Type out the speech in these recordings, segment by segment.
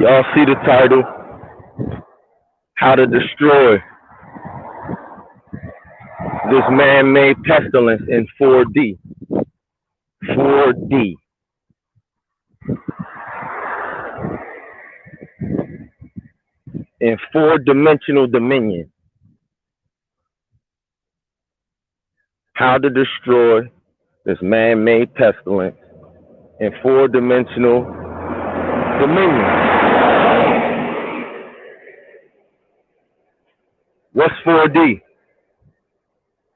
Y'all see the title, How to Destroy This Man-Made Pestilence in 4D. 4D. In four-dimensional dominion. How to destroy this man-made pestilence in four-dimensional dominion. What's 4D?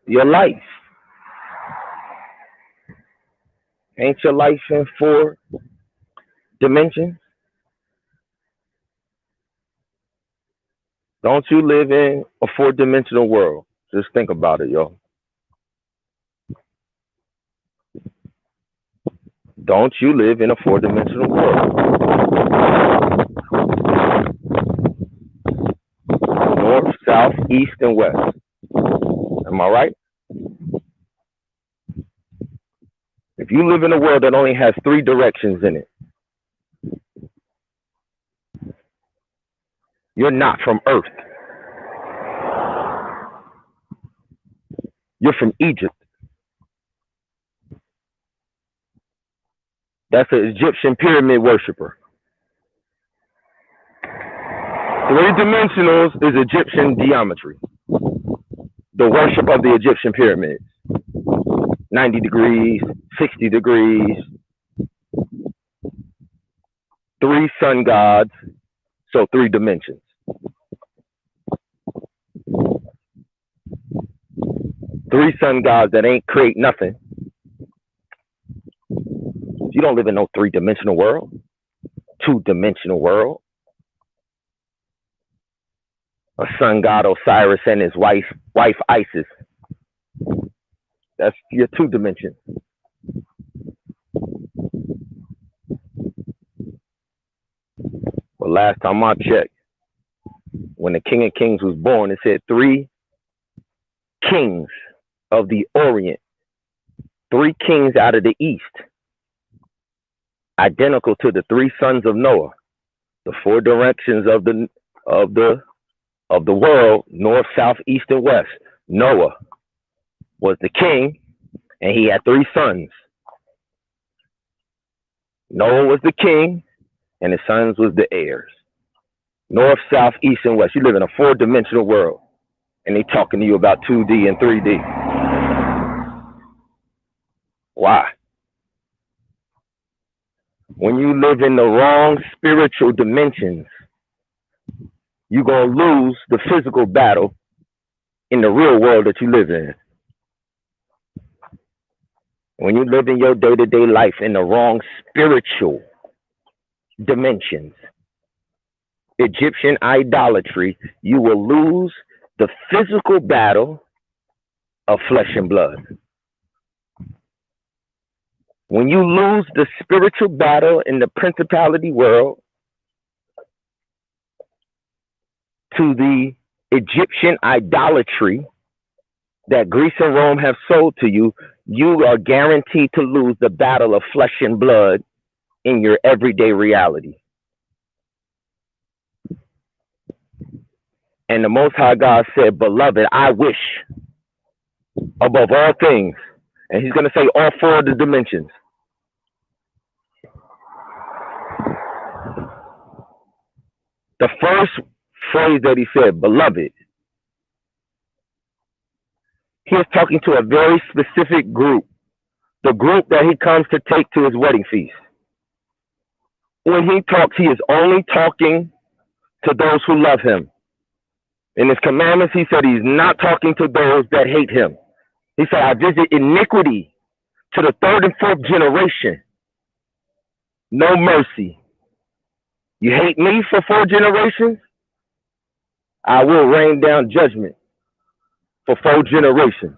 Your life. Ain't your life in four dimensions? Don't you live in a four-dimensional world? Just think about it, y'all. Don't you live in a four-dimensional world? North, south, east, and west. Am I right? If you live in a world that only has three directions in it, you're not from Earth. You're from Egypt. That's an Egyptian pyramid worshiper. Three dimensionals is Egyptian geometry. The worship of the Egyptian pyramids. 90 degrees, 60 degrees. Three sun gods, so three dimensions. Three sun gods that ain't create nothing. You don't live in no three-dimensional world, two-dimensional world. A sun god Osiris and his wife Isis. That's your two dimensions. Well, last time I checked, when the King of Kings was born, it said three kings of the Orient, three kings out of the East, identical to the three sons of Noah, the four directions of the world, north, south, east, and west. Noah was the king, and he had three sons. Noah was the king, and his sons was the heirs. North, south, east, and west. You live in a four-dimensional world, and they talking to you about 2D and 3D. Why? When you live in the wrong spiritual dimensions, you're going to lose the physical battle in the real world that you live in. When you live in your day-to-day life in the wrong spiritual dimensions, Egyptian idolatry, you will lose the physical battle of flesh and blood. When you lose the spiritual battle in the principality world to the Egyptian idolatry that Greece and Rome have sold to you, you are guaranteed to lose the battle of flesh and blood in your everyday reality. And the Most High God said, beloved, I wish above all things. And he's going to say all four of the dimensions. The first phrase that he said, beloved, he is talking to a very specific group, the group that he comes to take to his wedding feast. When he talks, he is only talking to those who love him. In his commandments, he said he's not talking to those that hate him. He said, I visit iniquity to the third and fourth generation. No mercy. You hate me for 4 generations? I will rain down judgment for 4 generations.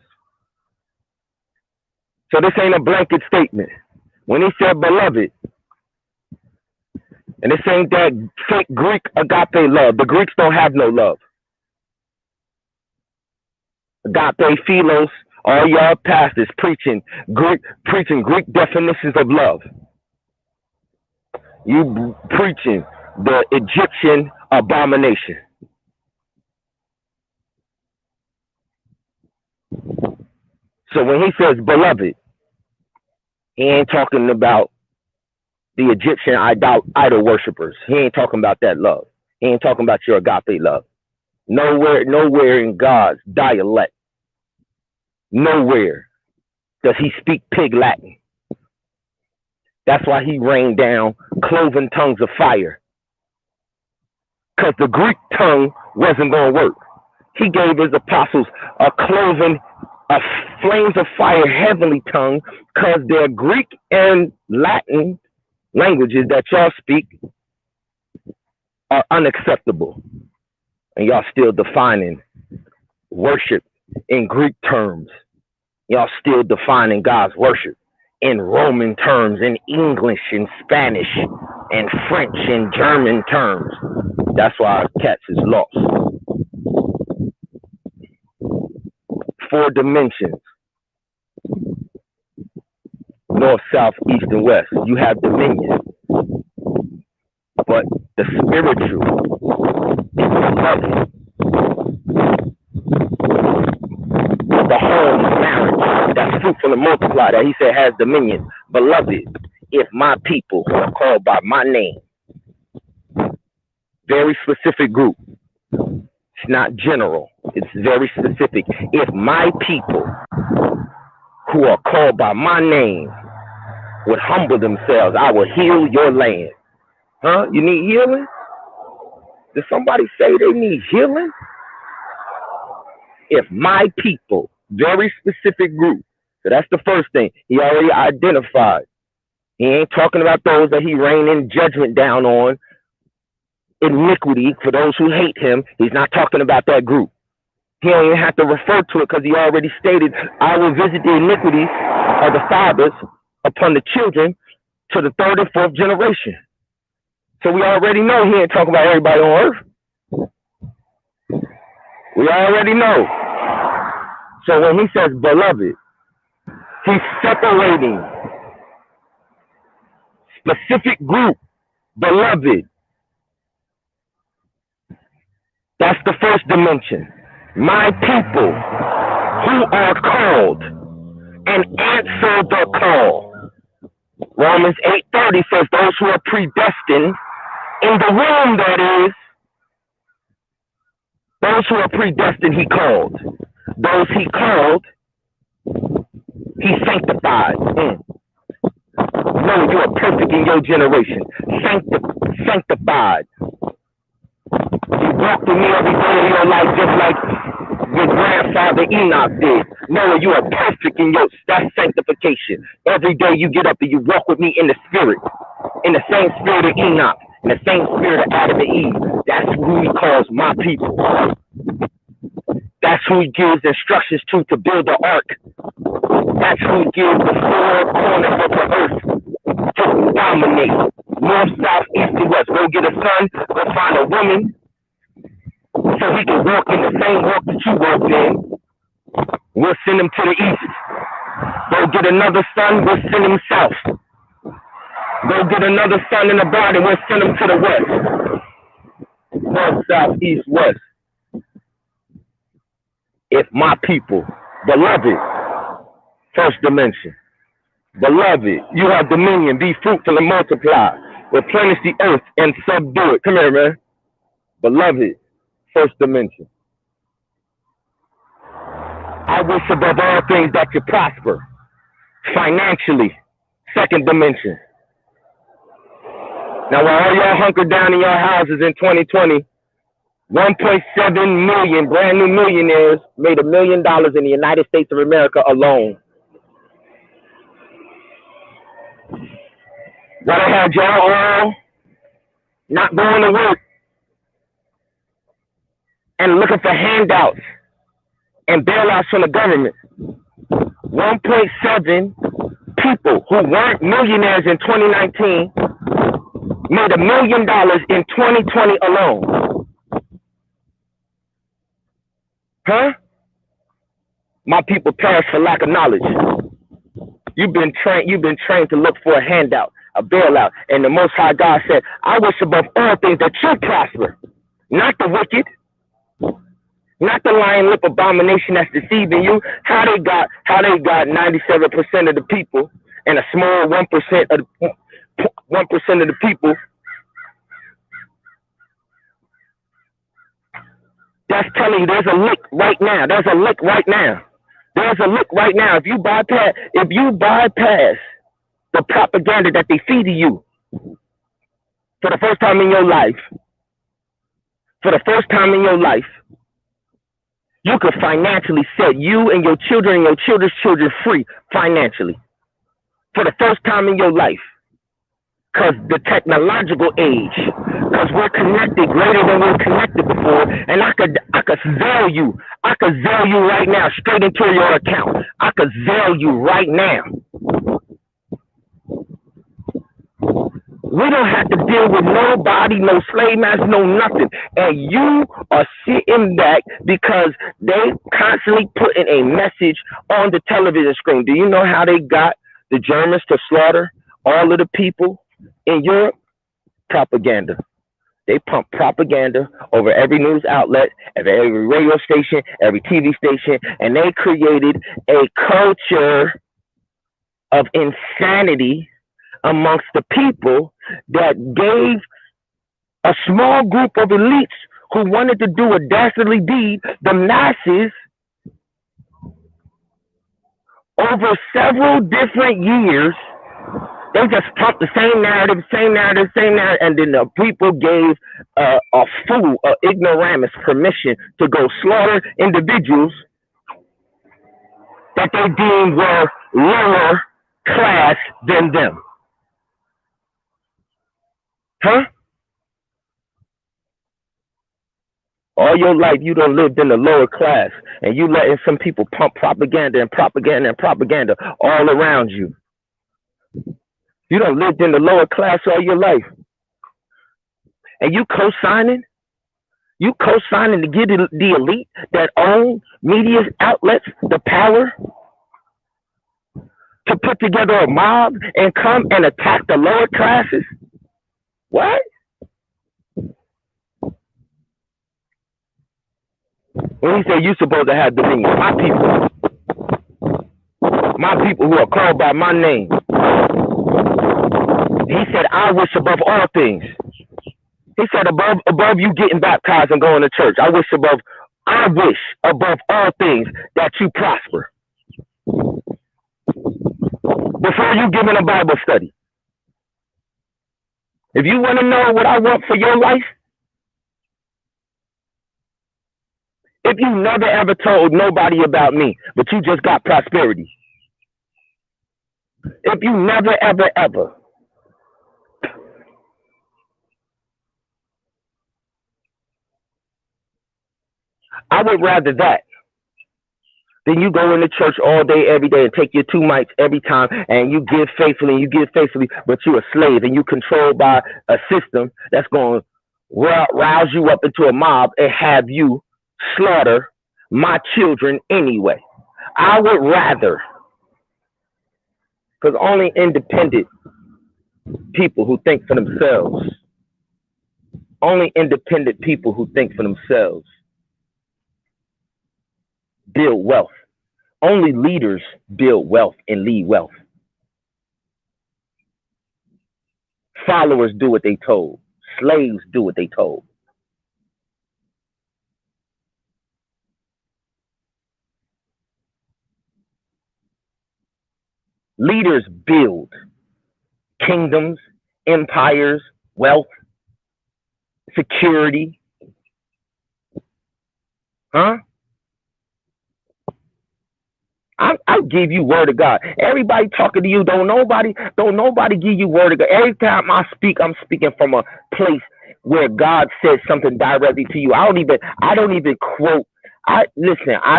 So this ain't a blanket statement. When he said beloved, and this ain't that fake Greek agape love. The Greeks don't have no love. Agape, philos, all y'all pastors preaching Greek definitions of love. You preaching the Egyptian abomination. So when he says beloved, he ain't talking about the Egyptian idol worshippers. He ain't talking about that love. He ain't talking about your agape love. Nowhere in God's dialect, nowhere does he speak pig Latin. That's why he rained down cloven tongues of fire. Because the Greek tongue wasn't going to work. He gave his apostles a flames of fire heavenly tongue, because their Greek and Latin languages that y'all speak are unacceptable. And y'all still defining worship in Greek terms. Y'all still defining God's worship in Roman terms, in English, in Spanish, and French, and German terms. That's why cats is lost. 4 dimensions. North, south, east, and west. You have dominion. But the spiritual is love. The home marriage that's fruitful and multiply, that he said has dominion. Beloved, if my people who are called by my name, very specific group. It's not general. It's very specific. If my people who are called by my name would humble themselves, I will heal your land. Huh? You need healing? Did somebody say they need healing? If my people, very specific group. So that's the first thing. He already identified. He ain't talking about those that he raining judgment down on. Iniquity for those who hate him. He's not talking about that group. He don't even have to refer to it, because he already stated, I will visit the iniquities of the fathers upon the children to the 3rd and 4th generation. So we already know he ain't talking about everybody on earth. We already know. So when he says beloved, he's separating specific group, beloved. That's the first dimension. My people who are called and answer the call. Romans 8:30 says those who are predestined in the womb, that is. Those who are predestined, he called. Those he called, he sanctified. No, you are perfect in your generation. Sanctified. You walked with me every day of your life, just like your grandfather Enoch did. No, you are perfect in your, that's sanctification. Every day you get up and you walk with me in the spirit, in the same spirit of Enoch, in the same spirit of Adam and Eve. That's who he calls my people. That's who he gives instructions to build the ark. That's who he gives the 4 corners of the earth to dominate. North, south, east, and west. Go get a son, go find a woman, so he can walk in the same walk that you walked in. We'll send him to the east. Go get another son, we'll send him south. Go get another son in the bride, and we'll send him to the west. North, south, east, west. If my people, beloved, first dimension, beloved, you have dominion, be fruitful and multiply, replenish the earth and subdue it. Come here, man. Beloved, first dimension. I wish above all things that you prosper financially, second dimension. Now, while all y'all hunkered down in your houses in 2020, 1.7 million brand new millionaires made $1 million in the United States of America alone. What I had y'all all not going to work and looking for handouts and bailouts from the government. 1.7 people who weren't millionaires in 2019 made $1 million in 2020 alone. Huh? My people perish for lack of knowledge. You've been trained to look for a handout. a bailout. And the Most High God said, I wish above all things that you prosper, not the wicked, not the lying lip abomination that's deceiving you. How they got 97% of the people and a small 1% of the people that's telling you there's a lick right now. There's a lick right now. There's a lick right now. If you bypass the propaganda that they feed to you for the first time in your life, you could financially set you and your children and your children's children free financially for the first time in your life. Because the technological age, because we're connected greater than we were connected before, and I could sell you right now straight into your account. I could sell you right now. We don't have to deal with nobody, no slave masters, no nothing. And you are sitting back because they constantly putting a message on the television screen. Do you know how they got the Germans to slaughter all of the people in Europe? Propaganda. They pump propaganda over every news outlet, every radio station, every TV station, and they created a culture of insanity amongst the people that gave a small group of elites who wanted to do a dastardly deed, the masses, over several different years. They just pumped the same narrative, and then the people gave a fool, an ignoramus, permission to go slaughter individuals that they deemed were lower class than them. Huh? All your life you done lived in the lower class, and you letting some people pump propaganda all around you. You done lived in the lower class all your life. And you co-signing to give the elite that own media outlets the power to put together a mob and come and attack the lower classes? What? When he said you supposed to have dominion, my people who are called by my name. He said, I wish above all things. He said, above you getting baptized and going to church, I wish above all things that you prosper. Before you give in a Bible study. If you want to know what I want for your life, if you never ever told nobody about me, but you just got prosperity. If you never ever I would rather that than you go into church all day, every day, and take your 2 mites every time, and you give faithfully, but you're a slave, and you controlled by a system that's going to rouse you up into a mob and have you slaughter my children anyway. I would rather, because only independent people who think for themselves, build wealth. Only leaders build wealth and lead wealth. Followers do what they told. Slaves do what they told. Leaders build kingdoms, empires, wealth, security. Huh? I'll give you word of God. Everybody talking to you, don't nobody give you word of God. Every time I speak, I'm speaking from a place where God says something directly to you. I don't even quote. I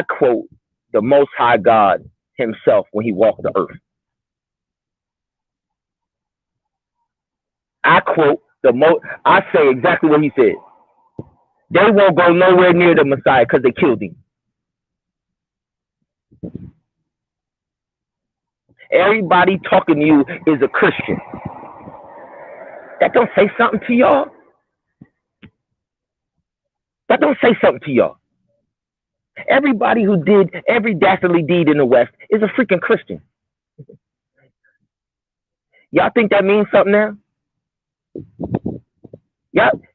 quote the Most High God himself when he walked the earth. I say exactly what he said. They won't go nowhere near the Messiah because they killed him. Everybody talking to you is a Christian. That don't say something to y'all. That don't say something to y'all. Everybody who did every dastardly deed in the West is a freaking Christian. Y'all think that means something now?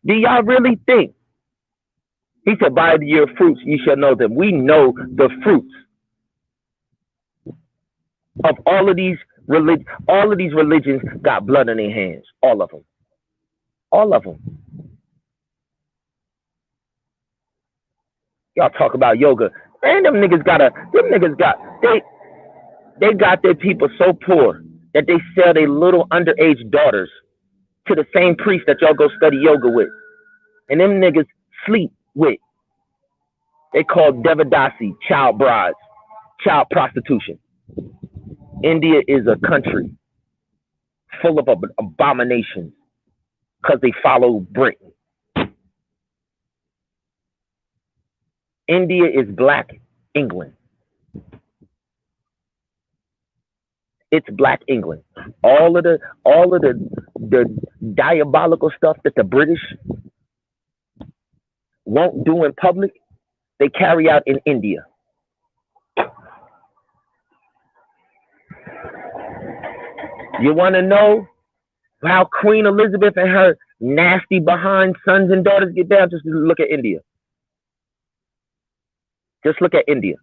Do y'all really think? He said, by your fruits you shall know them. We know the fruits of all of these religions. All of these religions got blood in their hands. All of them. All of them. Y'all talk about yoga. Man, them niggas got, they got their people so poor that they sell their little underage daughters to the same priest that y'all go study yoga with. And them niggas sleep with. They call Devadasi, child brides, child prostitution. India is a country full of abominations because they follow Britain. India is Black England. It's Black England. All of the diabolical stuff that the British won't do in public, they carry out in India. You want to know how Queen Elizabeth and her nasty behind sons and daughters get down? Just look at India. Just look at India.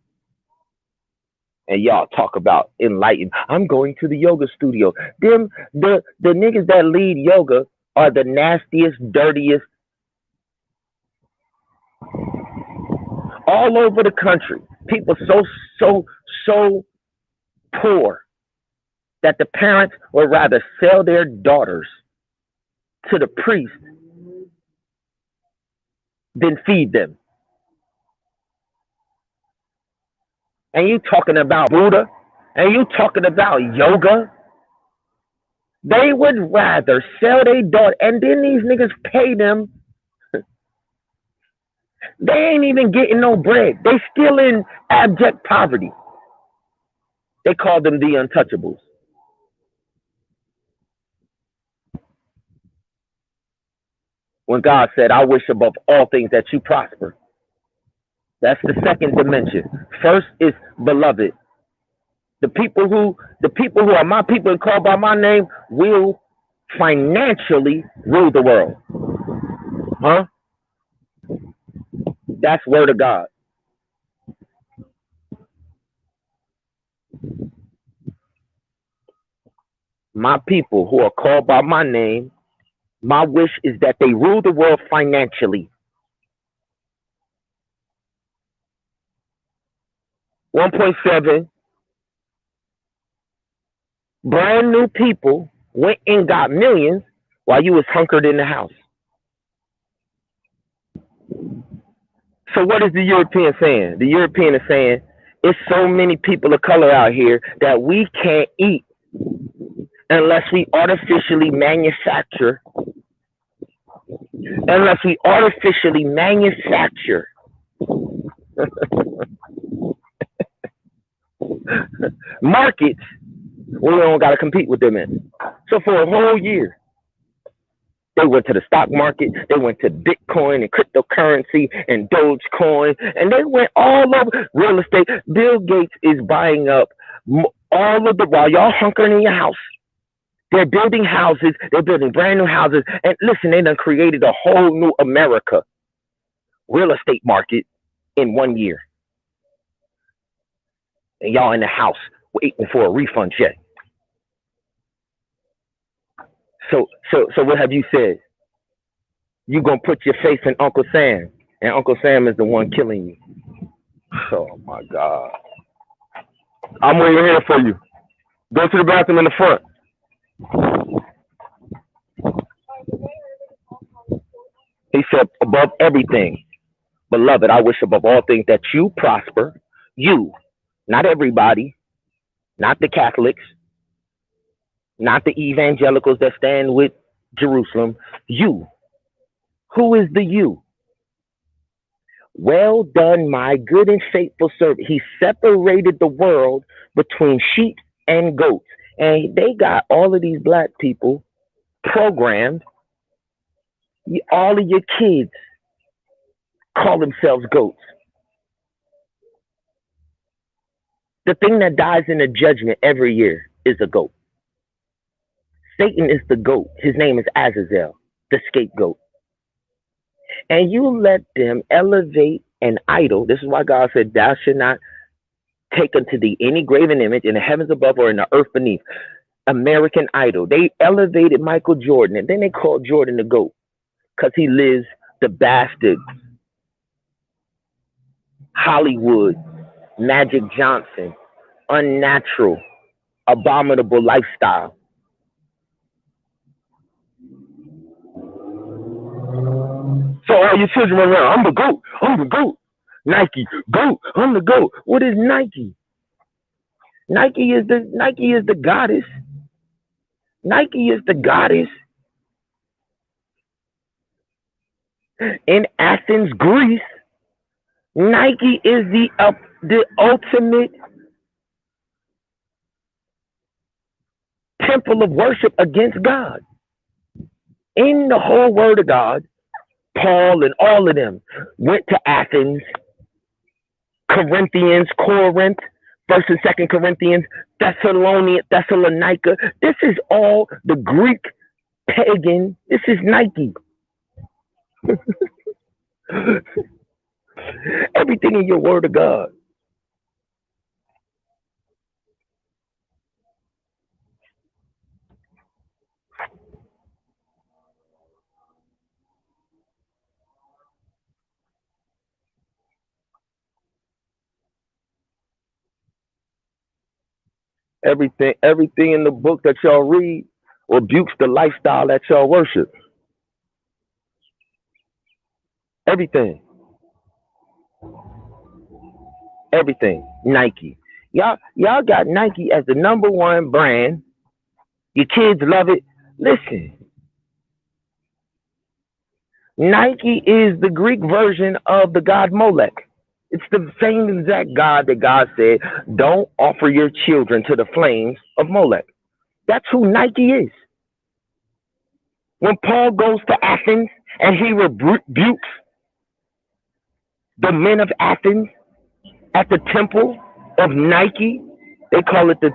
And y'all talk about enlightened. I'm going to the yoga studio. The niggas that lead yoga are the nastiest, dirtiest. All over the country, people so poor that the parents would rather sell their daughters to the priest than feed them. And you talking about Buddha, and you talking about yoga. They would rather sell their daughter, and then these niggas pay them. They ain't even getting no bread. They still in abject poverty. They call them the untouchables. When God said, I wish above all things that you prosper. That's the second dimension. First is beloved. The people who are my people and called by my name will financially rule the world. Huh? That's word of God. My people who are called by my name, my wish is that they rule the world financially. 1.7 brand new people went and got millions while you was hunkered in the house. So what is the European saying? The European is saying, it's so many people of color out here that we can't eat unless we artificially manufacture. Markets we don't got to compete with them in. So for a whole year, they went to the stock market, they went to Bitcoin and cryptocurrency and Dogecoin, and they went all over real estate. Bill Gates is buying up all of the, while y'all hunkering in your house, they're building houses, they're building brand new houses. And listen, they done created a whole new America real estate market in 1 year. And y'all in the house waiting for a refund check. So what have you said? You gonna put your faith in Uncle Sam, and Uncle Sam is the one killing you. Oh my God. I'm waiting here for you. Go to the bathroom in the front. He said, above everything, beloved, I wish above all things that you prosper. You, not everybody, not the Catholics, not the evangelicals that stand with Jerusalem. You. Who is the you? Well done, my good and faithful servant. He separated the world between sheep and goats. And they got all of these black people programmed All of your kids call themselves goats. The thing that dies in a judgment every year is a goat. Satan is the goat. His name is Azazel, the scapegoat. And you let them elevate an idol. This is why God said, thou should not take unto thee any graven image in the heavens above or in the earth beneath. American Idol. They elevated Michael Jordan, and then they called Jordan the GOAT because he lives the bastard, Hollywood, Magic Johnson, unnatural, abominable lifestyle. So all your children run around, I'm the GOAT, I'm the GOAT. Nike, GOAT, I'm the GOAT. What is Nike? Nike is the goddess. Nike is the goddess. In Athens, Greece, Nike is the ultimate temple of worship against God. In the whole word of God, Paul and all of them went to Athens, Corinthians, Corinth, 1st and 2nd Corinthians, Thessalonica. This is all the Greek pagan. This is Nike. Everything in your word of God. Everything in the book that y'all read rebukes the lifestyle that y'all worship. Everything. Nike. Y'all got Nike as the number one brand. Your kids love it. Listen. Nike is the Greek version of the god Molech. It's the same exact God that God said, don't offer your children to the flames of Molech. That's who Nike is. When Paul goes to Athens and he rebukes the men of Athens at the temple of Nike, they call it the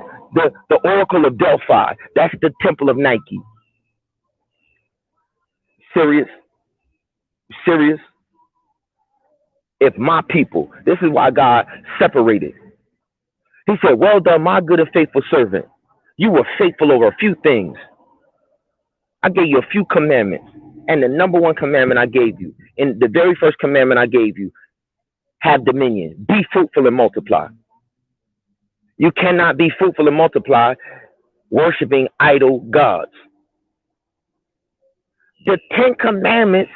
Oracle of Delphi. That's the temple of Nike. Serious? If my people, this is why God separated. He said, well done, my good and faithful servant. You were faithful over a few things. I gave you a few commandments. And the number one commandment I gave you, and the very first commandment I gave you, have dominion. Be fruitful and multiply. You cannot be fruitful and multiply worshiping idol gods. The Ten Commandments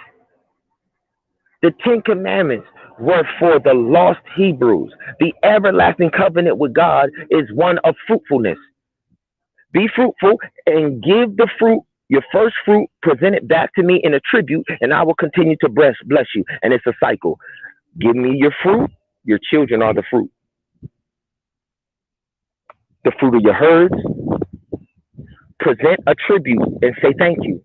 were for the lost Hebrews. The everlasting covenant with God is one of fruitfulness. Be fruitful and give the fruit, your first fruit, present it back to me in a tribute, and I will continue to bless you. And it's a cycle. Give me your fruit, your children are the fruit. The fruit of your herds, present a tribute and say thank you.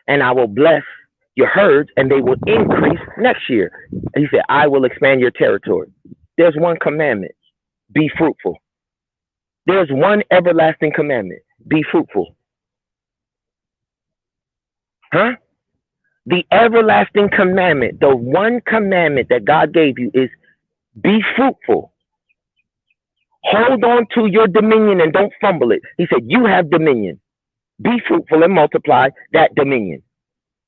And I will bless your herds and they will increase next year. And he said, I will expand your territory. There's one commandment, be fruitful. There's one everlasting commandment, be fruitful. The everlasting commandment, the one commandment that God gave you is be fruitful. Hold on to your dominion and don't fumble it. He said, you have dominion. Be fruitful and multiply that dominion.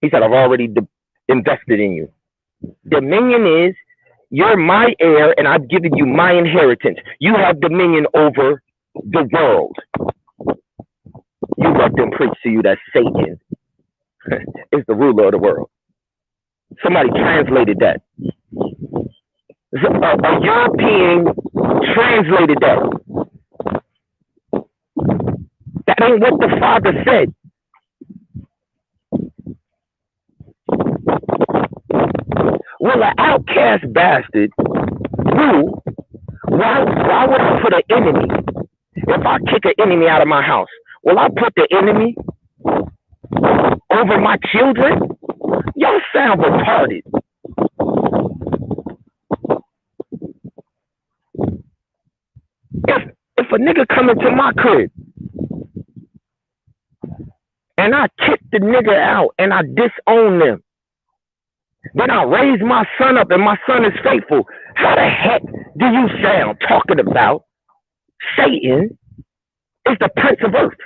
He said, I've already invested in you. Dominion is, you're my heir and I've given you my inheritance. You have dominion over the world. You let them preach to you that Satan is the ruler of the world. Somebody translated that. A European translated that. That ain't what the Father said. Well, an outcast bastard, why would I put an enemy? If I kick an enemy out of my house, will I put the enemy over my children? Y'all sound retarded. If a nigga come into my crib and I kick the nigga out and I disown them, then I raise my son up and my son is faithful, how the heck do you sound talking about Satan is the prince of earth?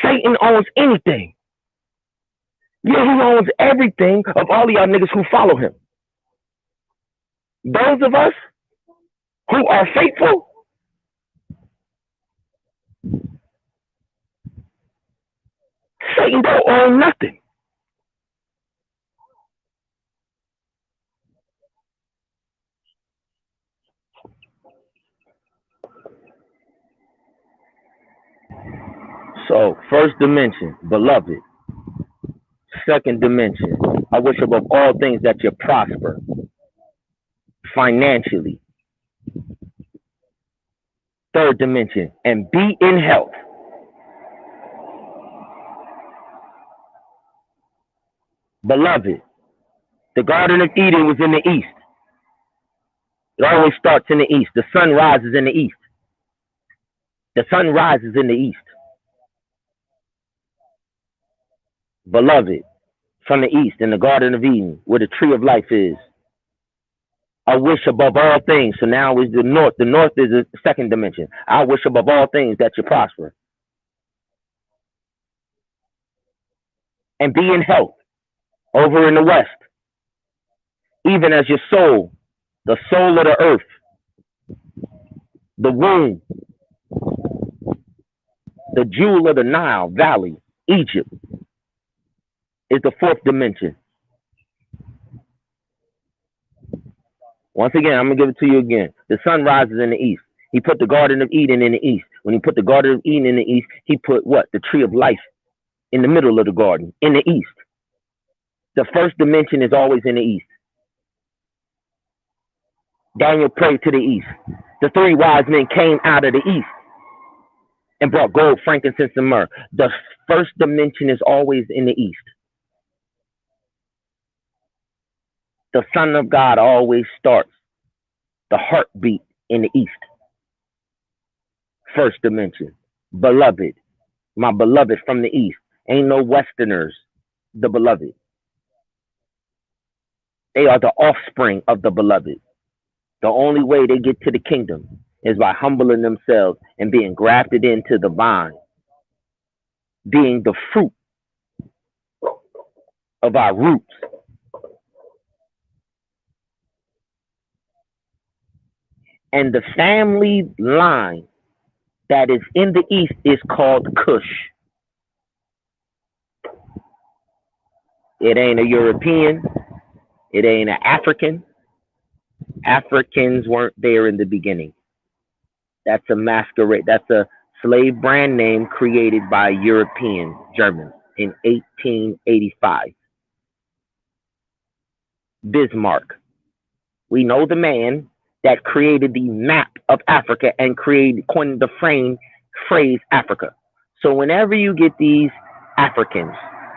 Satan owns anything. Yeah, he owns everything of all of y'all niggas who follow him. Those of us who are faithful, Satan don't own nothing. So, first dimension, beloved. Second dimension, I wish above all things that you prosper financially. Third dimension, and be in health. Beloved, the Garden of Eden was in the east. It always starts in the east. The sun rises in the east. The sun rises in the east. Beloved, from the east, in the Garden of Eden, where the tree of life is. I wish above all things. So now is the north. The north is the second dimension. I wish above all things that you prosper and be in health over in the west, even as your soul, the soul of the earth, the womb, the jewel of the Nile Valley, Egypt, is the fourth dimension. Once again, I'm going to give it to you again. The sun rises in the east. He put the Garden of Eden in the east. When he put the Garden of Eden in the east, he put what? The tree of life in the middle of the garden, in the east. The first dimension is always in the east. Daniel prayed to the east. The three wise men came out of the east and brought gold, frankincense, and myrrh. The first dimension is always in the east. The Son of God always starts the heartbeat in the east. First dimension. Beloved. My beloved from the east. Ain't no Westerners. The beloved. They are the offspring of the beloved. The only way they get to the kingdom is by humbling themselves and being grafted into the vine, being the fruit of our roots. And the family line that is in the east is called Cush. It ain't a European. It ain't an African. Africans weren't there in the beginning. That's a masquerade. That's a slave brand name created by European Germans in 1885. Bismarck. We know the man that created the map of Africa and coined the phrase Africa. So whenever you get these Africans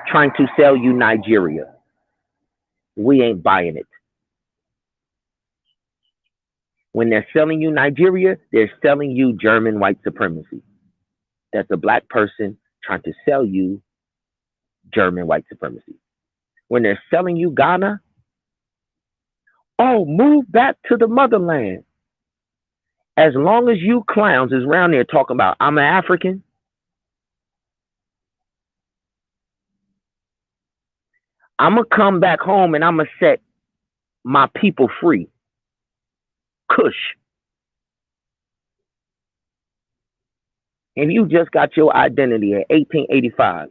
trying to sell you Nigeria, we ain't buying it. When they're selling you Nigeria, they're selling you German white supremacy. That's a black person trying to sell you German white supremacy. When they're selling you Ghana, oh, move back to the motherland. As long as you clowns is around there talking about, I'm an African, I'm going to come back home and I'm going to set my people free. Kush. If you just got your identity in 1885,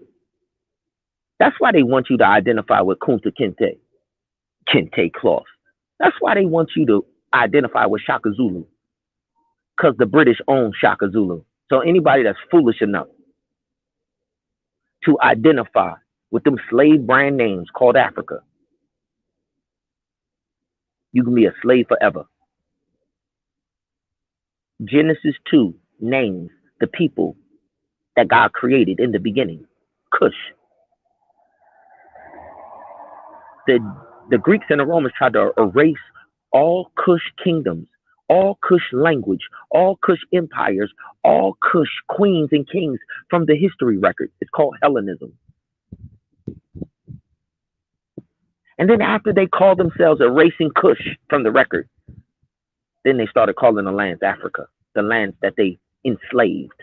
that's why they want you to identify with Kunta Kinte, Kente cloth. That's why they want you to identify with Shaka Zulu, because the British own Shaka Zulu. So anybody that's foolish enough to identify with them slave brand names called Africa, you can be a slave forever. Genesis 2 names the people that God created in the beginning. Cush. the Greeks and the Romans tried to erase all Kush kingdoms, all Kush language, all Kush empires, all Kush queens and kings from the history record. It's called Hellenism. And then after they called themselves erasing Kush from the record, then they started calling the lands Africa, the lands that they enslaved.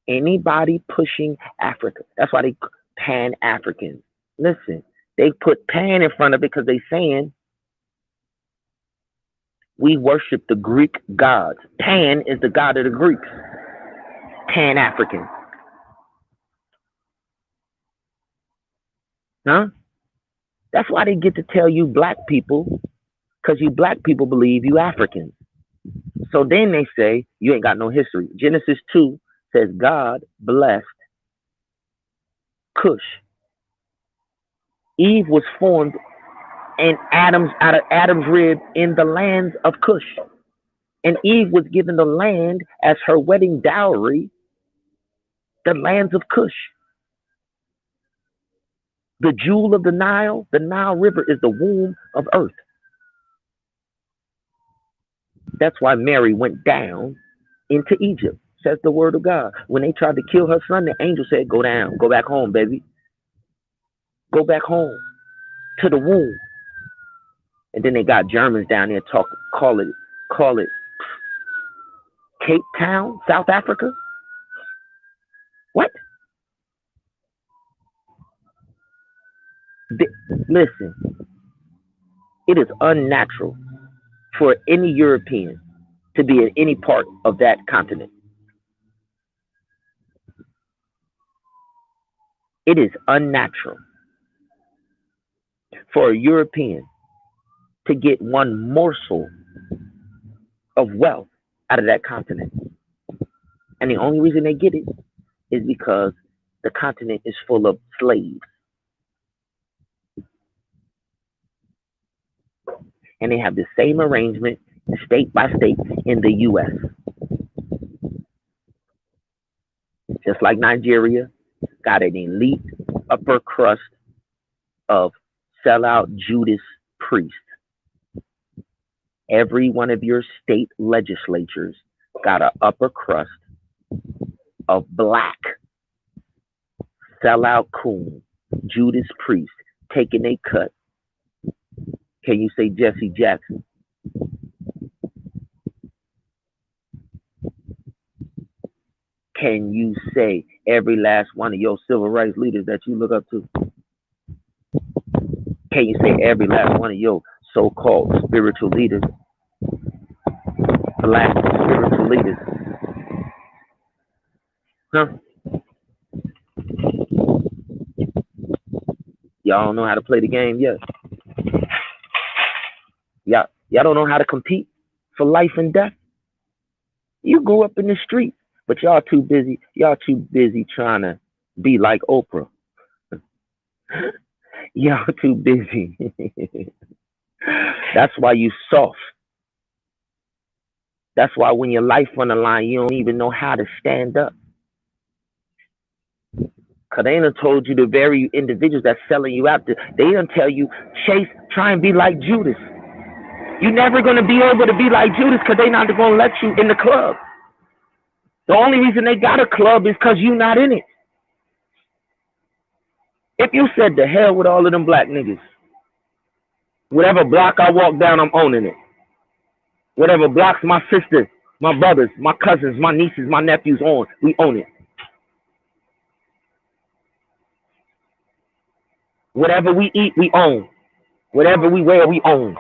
Anybody pushing Africa, that's why they Pan-Africans. Listen, they put Pan in front of it because they saying we worship the Greek gods. Pan is the god of the Greeks. Pan-African. Huh? That's why they get to tell you black people, because you black people believe you Africans. So then they say you ain't got no history. Genesis 2 says God blessed Cush. Eve was formed in out of Adam's rib in the lands of Cush. And Eve was given the land as her wedding dowry, the lands of Cush. The jewel of the Nile River is the womb of earth. That's why Mary went down into Egypt, says the word of God. When they tried to kill her son, the angel said, go down, go back home, baby. Go back home to the womb. And then they got Germans down there call it Cape Town, South Africa. What? Listen, it is unnatural for any European to be in any part of that continent. It is unnatural for a European to get one morsel of wealth out of that continent. And the only reason they get it is because the continent is full of slaves. And they have the same arrangement state by state in the U.S. Just like Nigeria got an elite upper crust of sellout Judas priests. Every one of your state legislatures got an upper crust of black sellout coon Judas priests taking a cut. Can you say Jesse Jackson? Can you say every last one of your civil rights leaders that you look up to? Can you say every last one of your so-called spiritual leaders? Black spiritual leaders? Huh? Y'all don't know how to play the game yet. Y'all don't know how to compete for life and death. You grew up in the street, but y'all too busy trying to be like Oprah. Y'all too busy. That's why you soft. That's why when your life on the line, you don't even know how to stand up. Because they done told you, the very individuals that's selling you out, they done tell you, Chase, try and be like Judas. You're never going to be able to be like Judas because they're not going to let you in the club. The only reason they got a club is because you're not in it. If you said the hell with all of them black niggas, whatever block I walk down, I'm owning it. Whatever blocks my sisters, my brothers, my cousins, my nieces, my nephews on, we own it. Whatever we eat, we own. Whatever we wear, we own.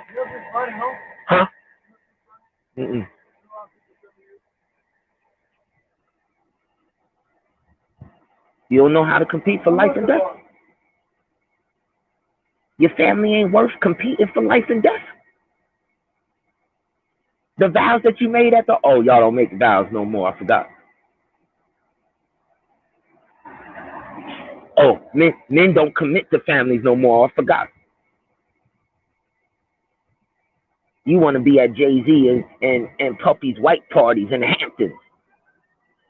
Huh? Mm-mm. You don't know how to compete for life and death? Your family ain't worth competing for life and death? The vows that you made at y'all don't make vows no more, I forgot. Oh, men don't commit to families no more, I forgot. You want to be at Jay-Z and Puppy's white parties in the Hamptons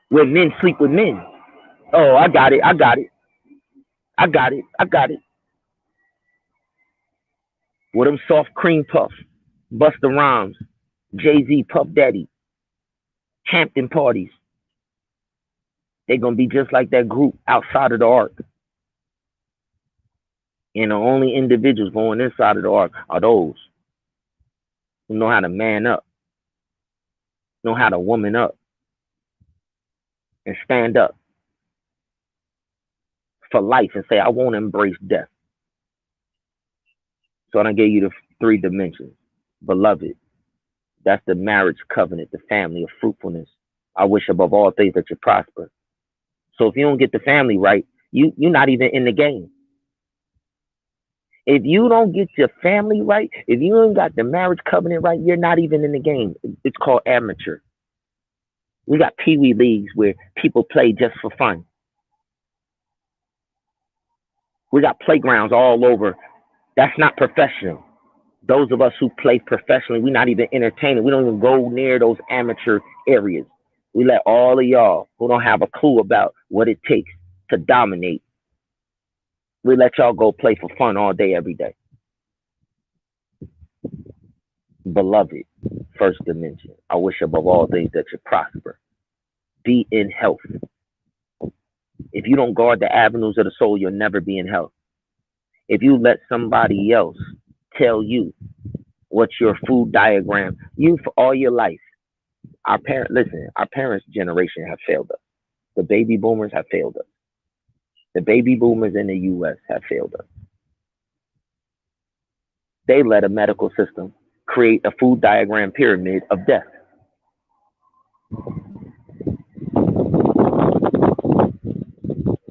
where men sleep with men. Oh, I got it. with them soft cream puffs, Busta Rhymes, Jay-Z, Puff Daddy, Hampton parties. They're going to be just like that group outside of the ark. And the only individuals going inside of the ark are those who know how to man up, know how to woman up, and stand up for life and say, I won't embrace death. So I done gave you the 3 dimensions. Beloved, that's the marriage covenant, the family of fruitfulness. I wish above all things that you prosper. So if you don't get the family right, you're not even in the game. If you don't get your family right, if you ain't got the marriage covenant right, you're not even in the game. It's called amateur. We got pee-wee leagues where people play just for fun. We got playgrounds all over. That's not professional. Those of us who play professionally, we're not even entertaining. We don't even go near those amateur areas. We let all of y'all who don't have a clue about what it takes to dominate, we let y'all go play for fun all day, every day. Beloved, first dimension. I wish above all things that you prosper. Be in health. If you don't guard the avenues of the soul, you'll never be in health. If you let somebody else tell you what's your food diagram, you for all your life. Our parents' generation have failed us. The baby boomers have failed us. The baby boomers in the U.S. have failed us. They let a medical system create a food diagram pyramid of death.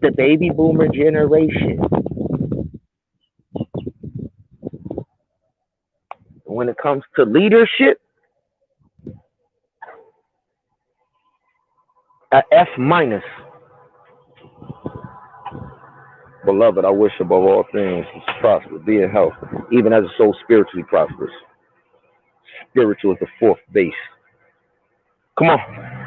The baby boomer generation, when it comes to leadership, a F minus. Beloved, I wish above all things to prosper, be in health, even as a soul spiritually prospers. Spiritual is the 4th base. Come on.